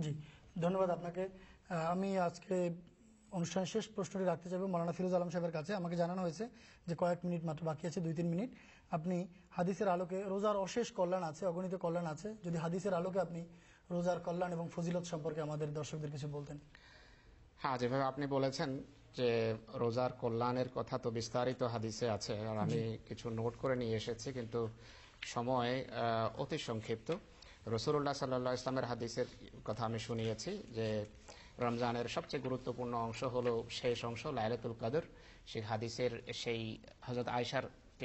জি, ধন্যবাদ আপনাকে। আমি আজকে অনুষ্ঠানের শেষ প্রশ্নটি রাখতে চাইব মাওলানা ফিরোজ আলম সাহেবের কাছে। আমাকে জানানো হয়েছে যে কয়েক মিনিট মাত্র বাকি আছে, 2-3 মিনিট। আপনি হাদিসের আলোকে, রোজার অশেষ কল্যাণ আছে, অগণিত কল্যাণ আছে, যদি হাদিসের আলোকে আপনি রোজার কল্যাণ এবং ফজিলত সম্পর্কে আমাদের দর্শকদের কিছু বলতেন। হ্যাঁ, যেভাবে আপনি বলেছেন যে রোজার কল্যাণের কথা তো বিস্তারিত হাদিসে আছে, আর আমি কিছু নোট করে নিয়ে এসেছি, কিন্তু সময় অতি সংক্ষিপ্ত। রাসূলুল্লাহ সাল্লাল্লাহু আলাইহি ওয়াসাল্লামের হাদিসের কথা আমি শুনিয়েছি যে রমজানের সবচেয়ে গুরুত্বপূর্ণ অংশ হলো শেষ অংশ, লাইলাতুল কদর। সেই হাদিসের সেই হযরত আয়েশার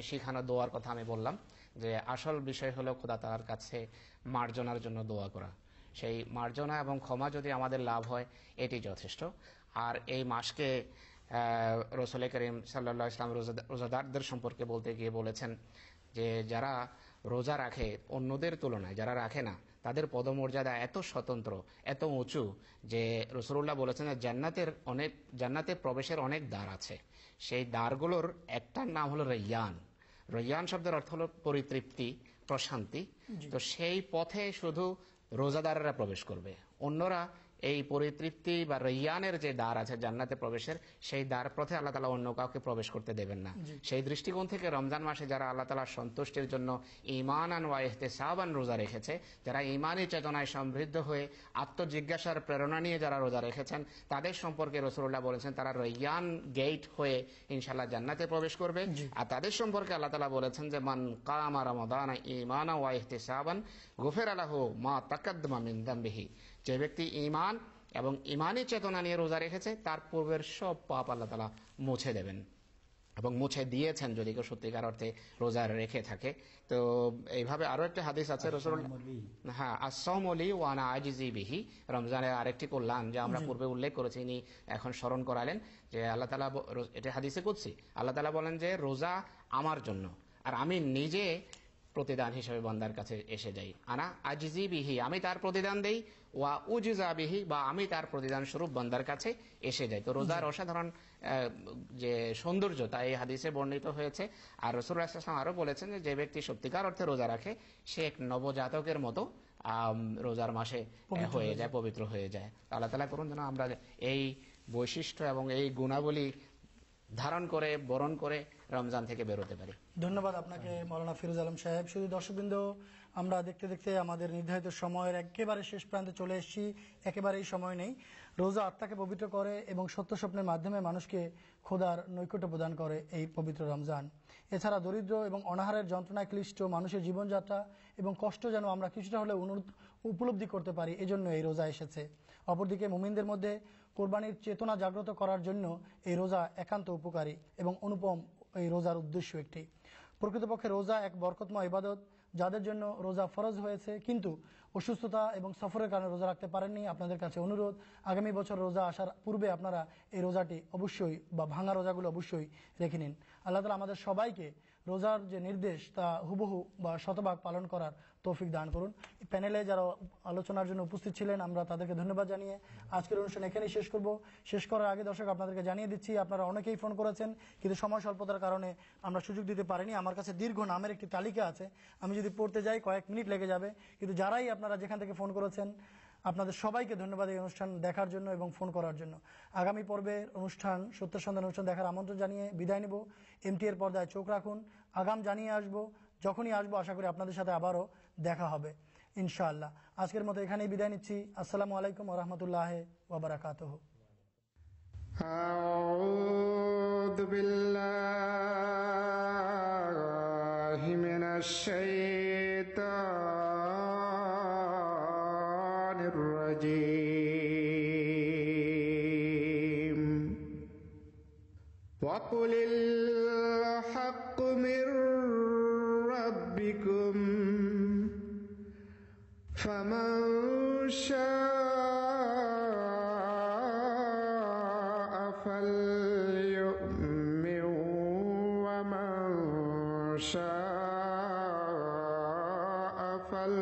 শিখানো দোয়ার কথা আমি বললাম, যে আসল বিষয় হলো খোদা তাআলার কাছে মার্জনার জন্য দোয়া করা। সেই মার্জনা এবং ক্ষমা যদি আমাদের লাভ হয়, এটি যথেষ্ট। আর এই মাসকে রাসূল করিম সাল্লাল্লাহু আলাইহি ওয়াসাল্লাম রোজাদারদের সম্পর্কে বলতে গিয়ে বলেছেন যে যারা রোজা রাখে অন্যদের তুলনায় যারা রাখে না, তাদের পদমর্যাদা এত স্বতন্ত্র, এত উঁচু যে রাসূলুল্লাহ বলেছেন যে জান্নাতে প্রবেশের অনেক দ্বার আছে। সেই দ্বারগুলোর একটার নাম হলো রায়্যান। রায়্যান শব্দের অর্থ হলো পরিতৃপ্তি, প্রশান্তি। তো সেই পথে শুধু রোজাদাররা প্রবেশ করবে, অন্যরা এই পরিতৃপ্তি বা রায়্যানের যে দ্বার আছে জান্নাতে প্রবেশের, সেই দ্বার পথে আল্লাহ তাআলা অন্য কাউকে প্রবেশ করতে দেবেন না। সেই দৃষ্টিকোণ থেকে রমজান মাসে যারা আল্লাহ তাআলার সন্তুষ্টির জন্য ঈমানান ওয়া ইহতিসাবান রোজা রেখেছে, যারা ঈমানী চেতনায় সমৃদ্ধ হয়ে আত্মজিজ্ঞাসার প্রেরণা নিয়ে যারা রোজা রেখেছেন, তাদের সম্পর্কে রাসূলুল্লাহ বলেছেন তারা রায়্যান গেট হয়ে ইনশাআল্লাহ জান্নাতে প্রবেশ করবে। আর তাদের সম্পর্কে আল্লাহ তাআলা বলেছেন যে মান কামা রমাদানা ঈমানান ওয়া ইহতিসাবান গুফিরা লাহু মা তাকাদ্দামা মিন যামবিহি। যে ব্যক্তি ঈমান এবং ঈমানী চেতনা নিয়ে রোজা রেখেছে, তার পূর্বের সব পাপ আল্লাহ তাআলা মুছে দেবেন এবং মুছে দিয়েছেন যদি কেউ সত্যিকার অর্থে রোজা রেখে থাকে। তো এইভাবে আরো একটা হাদিস আছে রাসূলুল্লাহ, হ্যাঁ, as-সাওমু লি ওয়া আনা আজজি বিহি। রমজানের আরেকটি কল্যাণ যা আমরা পূর্বে উল্লেখ করেছি, ইনি এখন স্মরণ করালেন যে আল্লাহ তাআলা, এটা হাদিসে কুদসি, আল্লাহ তাআলা বলেন যে রোজা আমার জন্য আর আমি নিজে প্রতিদান হিসেবে বান্দার কাছে এসে যাই। আনা আজজি বিহি, আমি তার প্রতিদান দেই, ওয়া উজজা বিহি, বা আমি তার প্রতিদান স্বরূপ বান্দার কাছে এসে যাই। তো রোজার অসাধারণ যে সৌন্দর্য তা এই হাদিসে বর্ণিত হয়েছে। আর রাসূলুল্লাহ সাল্লাল্লাহু আলাইহি ওয়াসাল্লাম আরো বলেছেন যে ব্যক্তি সত্যিকার অর্থে রোজা রাখে, সে এক নবজাতকের মতো রোজার মাসে হয়ে যায়, পবিত্র হয়ে যায়। আল্লাহ তাআলা করুন যেন আমরা এই বৈশিষ্ট্য এবং এই গুণাবলী ধারণ করে, বরণ করে রমজান থেকে বেরোতে পারি। ধন্যবাদ আপনাকে মাওলানা ফিরোজ আলম সাহেব। শুধু দর্শকবৃন্দ, আমরা দেখতে দেখতে আমাদের নির্ধারিত সময়ের একেবারে শেষ প্রান্তে চলে এসেছি। একেবারেই সময় নেই। রোজা আত্মাকে পবিত্র করে এবং সত্য স্বপ্নের মাধ্যমে মানুষকে খোদার নৈকট্য প্রদান করে এই পবিত্র রমজান। এছাড়া দরিদ্র এবং অনাহারের যন্ত্রণায় ক্লিষ্ট মানুষের জীবনযাত্রা এবং কষ্ট যেন আমরা কিছুটা হলেও উপলব্ধি করতে পারি, এজন্য এই রোজা এসেছে। অপরদিকে মুমিনদের মধ্যে কোরবানির চেতনা জাগ্রত করার জন্য এই রোজা একান্ত উপকারী এবং অনুপম। এই রোজার উদ্দেশ্য একটি, প্রকৃতপক্ষে রোজা এক বরকতময় ইবাদত, যাদের জন্য রোজা ফরজ হয়েছে কিন্তু অসুস্থতা এবং সফরের কারণে রোজা রাখতে পারেননি, আপনাদের কাছে অনুরোধ, আগামী বছর রোজা আসার পূর্বে আপনারা এই রোজাটি অবশ্যই বা ভাঙা রোজাগুলো অবশ্যই রেখে নিন। আল্লাহ তাআলা আমাদের সবাইকে রোজার যে নির্দেশ তা হুবহু বা শতভাগ পালন করার তৌফিক দান করুন। প্যানেলে যারা আলোচনার জন্য উপস্থিত ছিলেন, আমরা তাদেরকে ধন্যবাদ জানিয়ে আজকের অনুষ্ঠান এখানেই শেষ করব। শেষ করার আগে দর্শক আপনাদেরকে জানিয়ে দিচ্ছি, আপনারা অনেকেই ফোন করেছেন কিন্তু সময় স্বল্পতার কারণে আমরা সুযোগ দিতে পারিনি। আমার কাছে দীর্ঘ নামের একটি তালিকা আছে, আমি যদি পড়তে যাই কয়েক মিনিট লেগে যাবে। কিন্তু যারাই আপনারা যেখান থেকে ফোন করেছেন, আপনাদের সবাইকে ধন্যবাদ এই অনুষ্ঠান দেখার জন্য এবং ফোন করার জন্য। আগামী পর্বের অনুষ্ঠান, সত্যের সন্ধান অনুষ্ঠান দেখার আমন্ত্রণ জানিয়ে বিদায় নেব। এমটি এর পর্দায় চোখ রাখুন, আগাম জানিয়ে আসবো, যখনই আসবো আশা করি আপনাদের সাথে আবারও দেখা হবে ইনশাআল্লাহ। আজকের মতো এখানেই বিদায় নিচ্ছি। আসসালামু আলাইকুম ওয়া রাহমাতুল্লাহি ওয়া বারাকাতুহু। আউযু বিল্লাহি মিনাশ শাইতানির রাজীম। ওয়া কুলিল হাক্কু মির রাব্বিকুম ফামান শাআ ফালইউমিন ওয়া মান শাআ ফাল